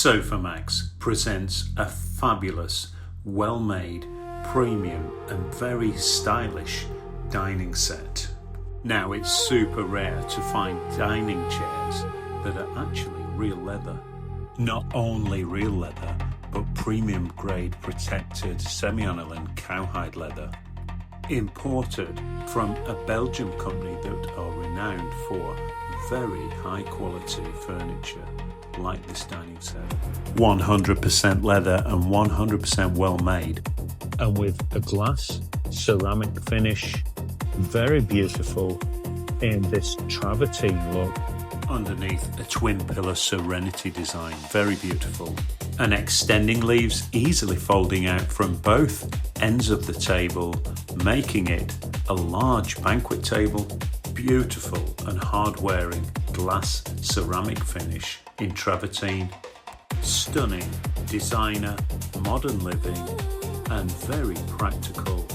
Sofamax presents a fabulous, well-made, premium and very stylish dining set. Now it's super rare to find dining chairs that are actually real leather. Not only real leather, but premium grade protected semi-aniline cowhide leather. Imported from a Belgian company that are renowned for very high quality furniture like this dining set. 100% leather and 100% well made. And with a glass ceramic finish, very beautiful in this travertine look. Underneath a twin pillar Serenity design, very beautiful. And extending leaves easily folding out from both ends of the table, making it a large banquet table. Beautiful and hard wearing glass ceramic finish in travertine. Stunning designer, modern living and very practical.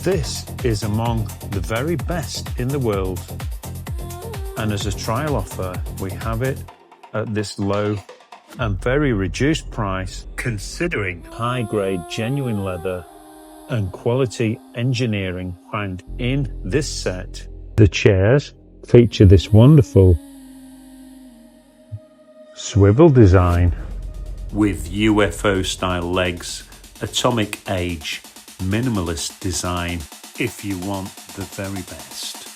This is among the very best in the world. And as a trial offer, we have it at this low and very reduced price, considering high grade genuine leather and quality engineering found in this set. The chairs feature this wonderful swivel design with UFO style legs, atomic age, minimalist design if you want the very best.